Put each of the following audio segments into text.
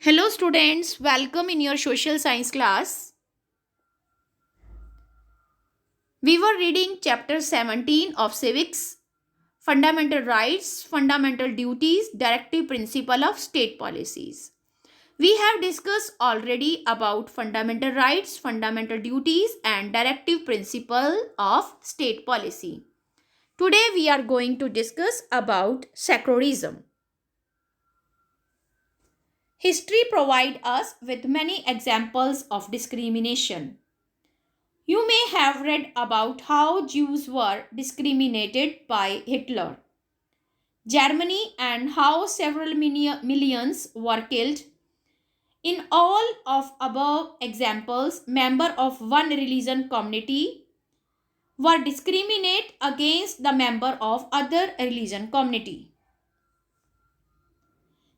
Hello students, welcome in your social science class. We were reading chapter 17 of civics, fundamental rights, fundamental duties, directive principle of state policies. We have discussed already about fundamental rights, fundamental duties and directive principle of state policy. Today we are going to discuss about secularism. History provides us with many examples of discrimination. You may have read about how Jews were discriminated by Hitler, Germany, and how several millions were killed. In all of above examples, members of one religion community were discriminated against the member of other religion community.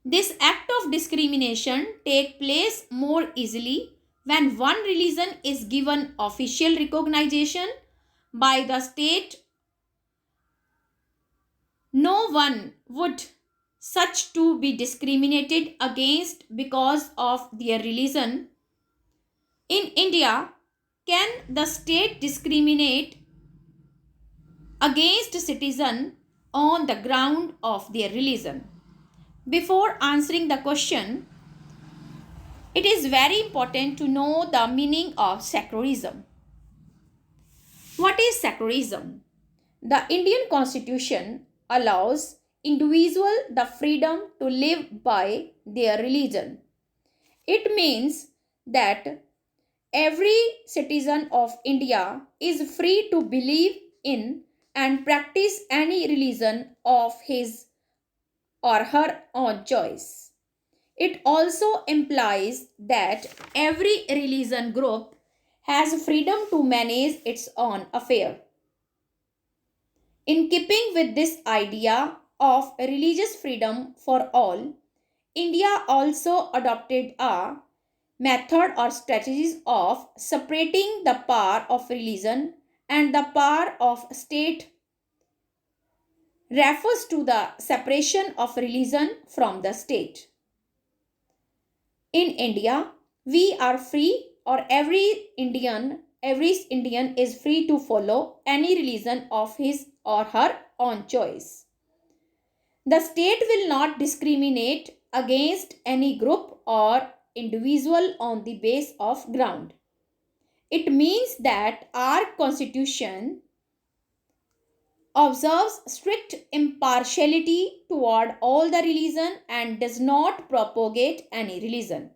This act of discrimination take place more easily when one religion is given official recognition by the state. No one would such to be discriminated against because of their religion. In India, can the state discriminate against citizen on the ground of their religion? Before answering the question, it is very important to know the meaning of secularism. What is secularism? The Indian Constitution allows individual the freedom to live by their religion. It means that every citizen of India is free to believe in and practice any religion of his or her own choice. It also implies that every religion group has freedom to manage its own affair. In keeping with this idea of religious freedom for all, India also adopted a method or strategies of separating the power of religion and the power of state refers to the separation of religion from the state. In India, we are free or every Indian is free to follow any religion of his or her own choice. The state will not discriminate against any group or individual on the base of ground. It means that our constitution observes strict impartiality toward all the religion and does not propagate any religion.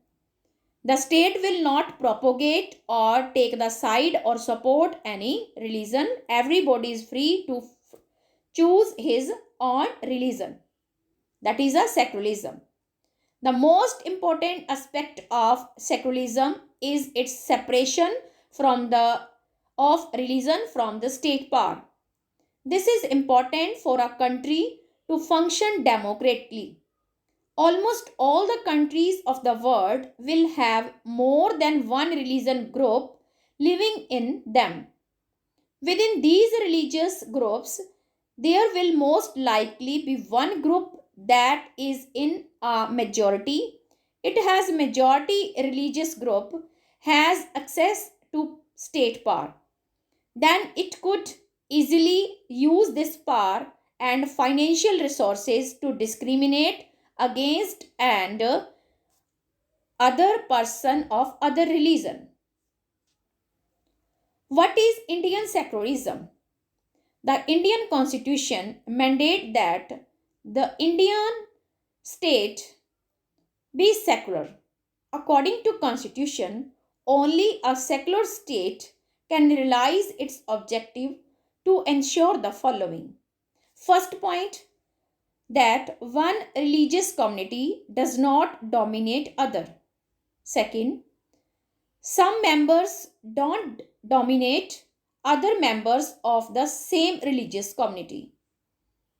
The state will not propagate or take the side or support any religion. Everybody is free to choose his own religion. That is a secularism. The most important aspect of secularism is its separation from the of religion from the state power. This is important for a country to function democratically. Almost all the countries of the world will have more than one religion group living in them. Within these religious groups, there will most likely be one group that is in a majority. It has majority religious group has access to state power. Then it could easily use this power and financial resources to discriminate against and other person of other religion. What is Indian secularism? The Indian constitution mandate that the Indian state be secular. According to constitution, only a secular state can realize its objective to ensure the following. First point, that one religious community does not dominate other. Second, some members don't dominate other members of the same religious community.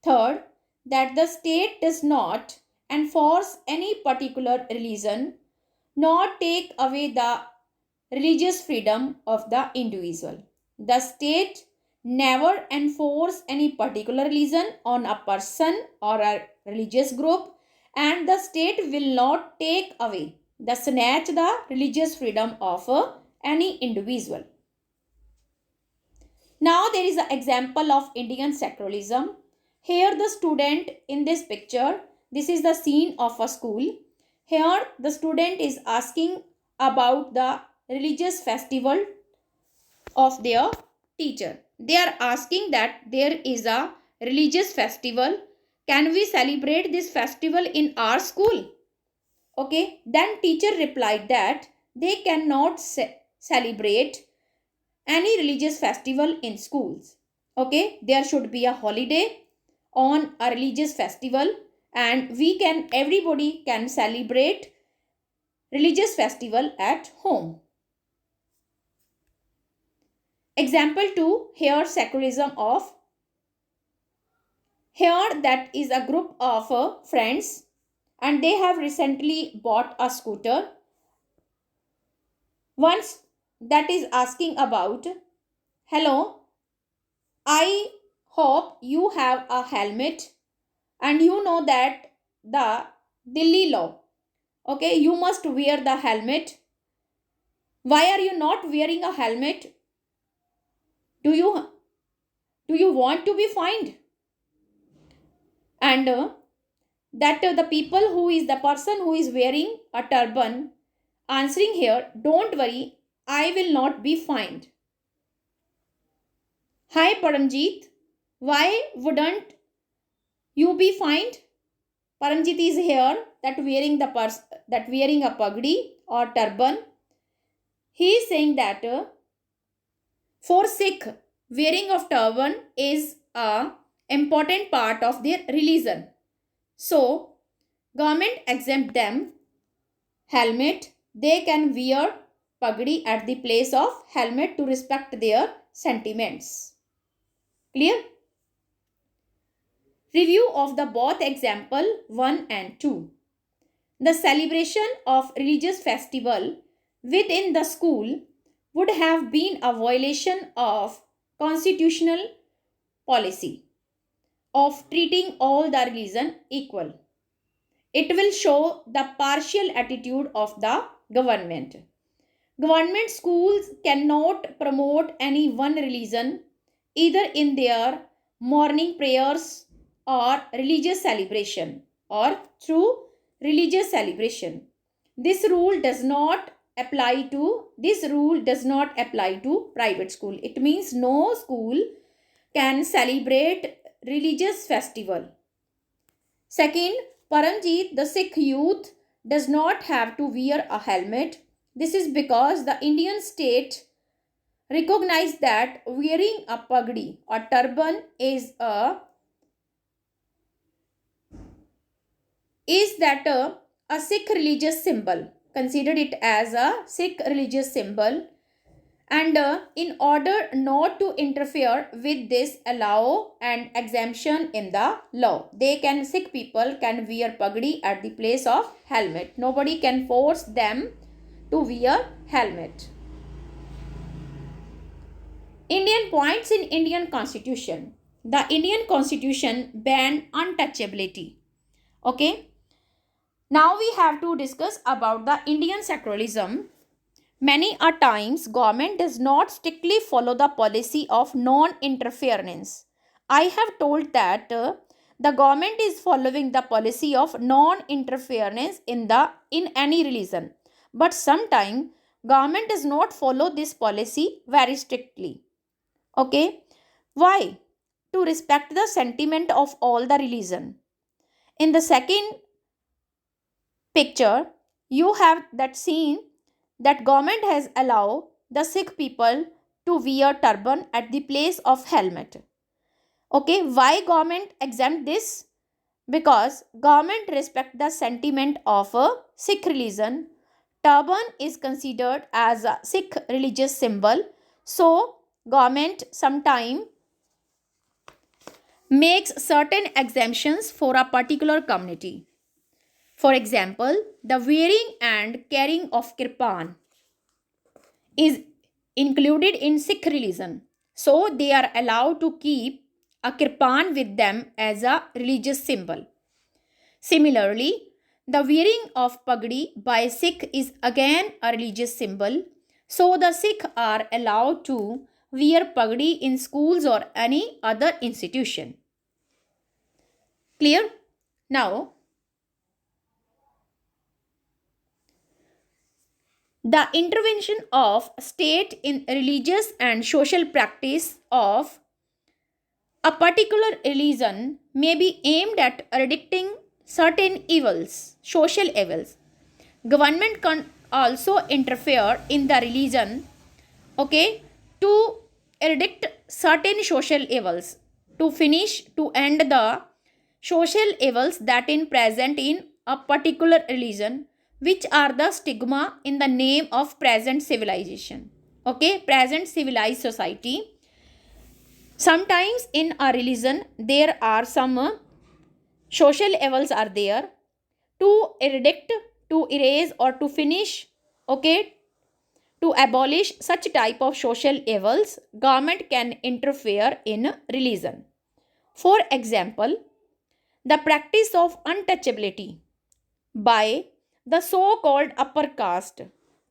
Third, that the state does not enforce any particular religion nor take away the religious freedom of the individual. The state never enforce any particular religion on a person or a religious group and the state will not take away, the snatch the religious freedom of any individual. Now there is an example of Indian secularism. Here the student in this picture, this is the scene of a school. Here the student is asking about the religious festival of their teacher. They are asking that there is a religious festival. Can we celebrate this festival in our school? Okay, then teacher replied that they cannot celebrate any religious festival in schools. Okay, there should be a holiday on a religious festival, and everybody can celebrate religious festival at home. Example 2, here secularism of, here that is a group of friends and they have recently bought a scooter. Once that is asking about, hello, I hope you have a helmet, and you know that the Delhi law, okay, you must wear the helmet. Why are you not wearing a helmet? Do you want to be fined? And the person who is wearing a turban answering here, don't worry, I will not be fined. Hi Paramjeet, why wouldn't you be fined? Paramjeet is here that wearing a pagdi or turban. He is saying that for Sikh, wearing of turban is a important part of their religion. So government exempt them helmet. They can wear pagdi at the place of helmet to respect their sentiments. Clear? Review of the both example 1 and 2. The celebration of religious festival within the school would have been a violation of constitutional policy of treating all the religion equal. It will show the partial attitude of the government. Government schools cannot promote any one religion either in their morning prayers or religious celebration or through religious celebration. This rule does not apply to private school. It means no school can celebrate religious festival. Second, Paramjeet, the Sikh youth does not have to wear a helmet. This is because the Indian state recognized that wearing a pagdi or turban is a Sikh religious symbol, considered it as a Sikh religious symbol, and in order not to interfere with this allow and exemption in the law. Sikh people can wear pagdi at the place of helmet. Nobody can force them to wear helmet. Indian points in Indian Constitution. The Indian Constitution banned untouchability. Okay. Now we have to discuss about the Indian secularism. Many a times government does not strictly follow the policy of non-interference. I have told that the government is following the policy of non-interference in any religion. But sometimes government does not follow this policy very strictly. Okay. Why? To respect the sentiment of all the religion. In the second picture, you have that scene that government has allowed the Sikh people to wear turban at the place of helmet. Okay, why government exempt this? Because government respect the sentiment of a Sikh religion. Turban is considered as a Sikh religious symbol. So government sometime makes certain exemptions for a particular community. For example, the wearing and carrying of kirpan is included in Sikh religion. So they are allowed to keep a kirpan with them as a religious symbol. Similarly, the wearing of pagdi by Sikh is again a religious symbol, so the Sikh are allowed to wear pagdi in schools or any other institution. Clear? Now, the intervention of state in religious and social practice of a particular religion may be aimed at predicting certain evils, social evils. Government can also interfere in the religion, okay, to predict certain social evils, to end the social evils that in present in a particular religion, which are the stigma in the name of present civilization, okay, present civilized society. Sometimes in a religion there are some social evils are there. To eradicate, to erase or to finish, okay, to abolish such type of social evils, government can interfere in religion. For example, the practice of untouchability by the so called upper caste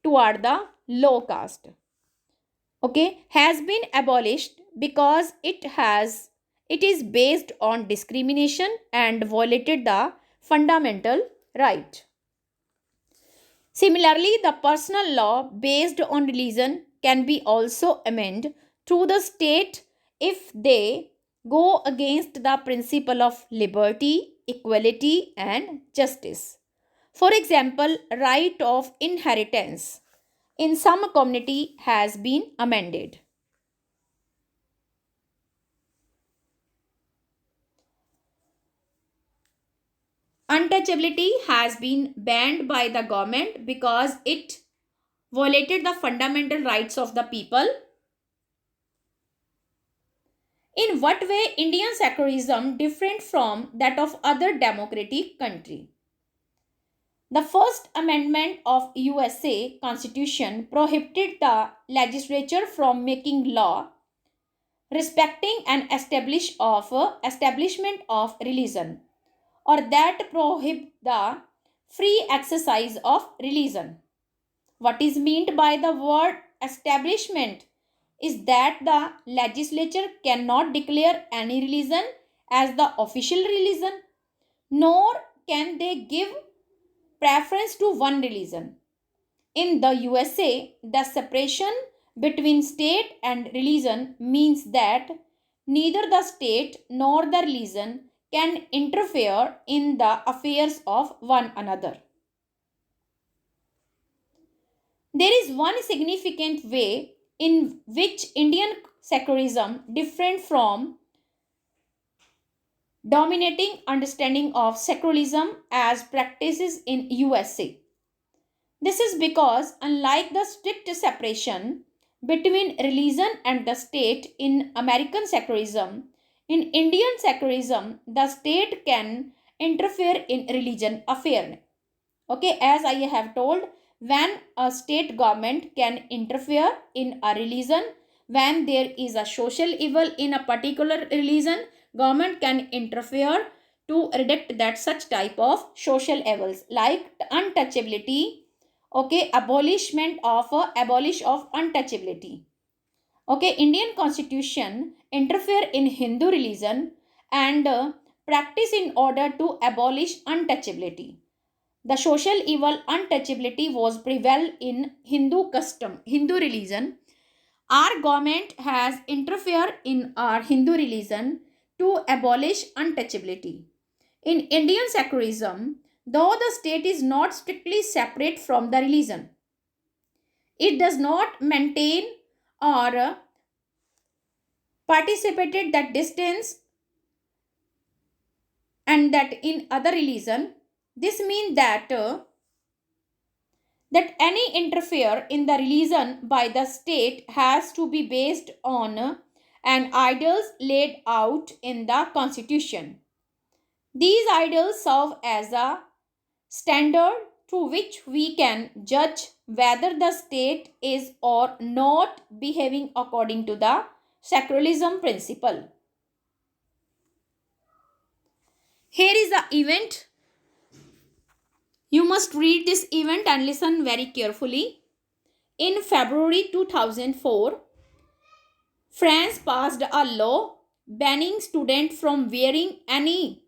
toward the low caste, okay, has been abolished because it is based on discrimination and violated the fundamental right. Similarly, the personal law based on religion can be also amended through the state if they go against the principle of liberty, equality and justice. For example, right of inheritance in some community has been amended. Untouchability has been banned by the government because it violated the fundamental rights of the people. In what way Indian secularism different from that of other democratic country? The first amendment of USA Constitution prohibited the legislature from making law respecting an establishment of religion or that prohibit the free exercise of religion. What is meant by the word establishment is that the legislature cannot declare any religion as the official religion, nor can they give preference to one religion. In the USA, the separation between state and religion means that neither the state nor the religion can interfere in the affairs of one another. There is one significant way in which Indian secularism different from dominating understanding of secularism as practices in USA. This is because unlike the strict separation between religion and the state in American secularism, in Indian secularism the state can interfere in religion affairs. Okay, as I have told, when a state government can interfere in a religion, when there is a social evil in a particular religion, government can interfere to redact that such type of social evils like untouchability, okay, abolish of untouchability. Okay, Indian constitution interfere in Hindu religion and practice in order to abolish untouchability. The social evil untouchability was prevail in Hindu custom, Hindu religion. Our government has interfered in our Hindu religion to abolish untouchability. In Indian secularism, though the state is not strictly separate from the religion, it does not maintain or participated that distance and that in other religion. This means that any interfere in the religion by the state has to be based on an ideals laid out in the constitution. These ideals serve as a standard through which we can judge whether the state is or not behaving according to the secularism principle. Here is the event You must read this event and listen very carefully. In February 2004, France passed a law banning students from wearing any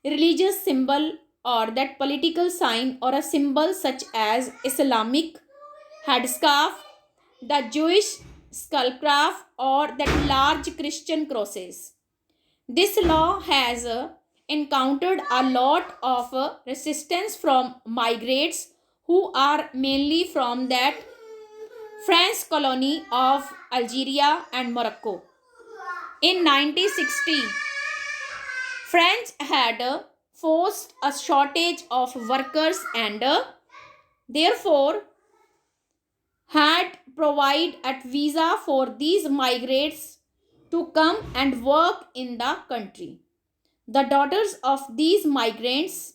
religious symbol or that political sign or a symbol such as Islamic headscarf, the Jewish skullcraft, or that large Christian crosses. This law has encountered a lot of resistance from migrants who are mainly from that French colony of Algeria and Morocco. In 1960, France had forced a shortage of workers and therefore had provided a visa for these migrants to come and work in the country. The daughters of these migrants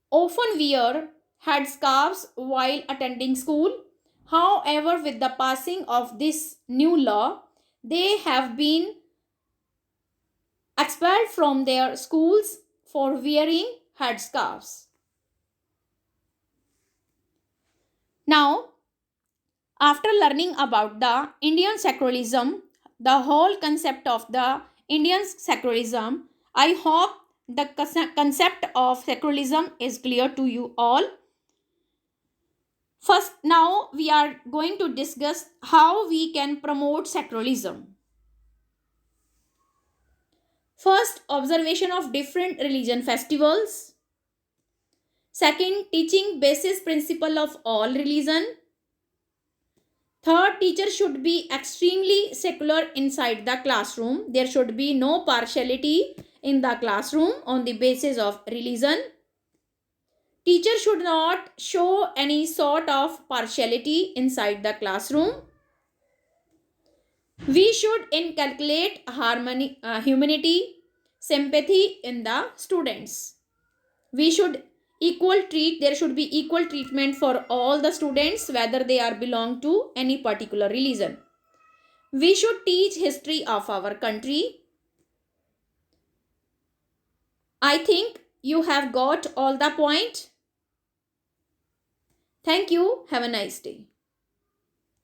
often wear headscarves while attending school. However, with the passing of this new law, they have been expelled from their schools for wearing headscarves. Now, after learning about the Indian secularism, the whole concept of the Indian secularism, I hope the concept of secularism is clear to you all. First, now we are going to discuss how we can promote secularism. First, observation of different religion festivals. Second, teaching basis principle of all religion. Third, teacher should be extremely secular inside the classroom. There should be no partiality in the classroom on the basis of religion. Teacher should not show any sort of partiality inside the classroom. We should inculcate harmony, humanity, sympathy in the students. We should there should be equal treatment for all the students whether they are belong to any particular religion. We should teach history of our country. I think you have got all the point. Thank you. Have a nice day.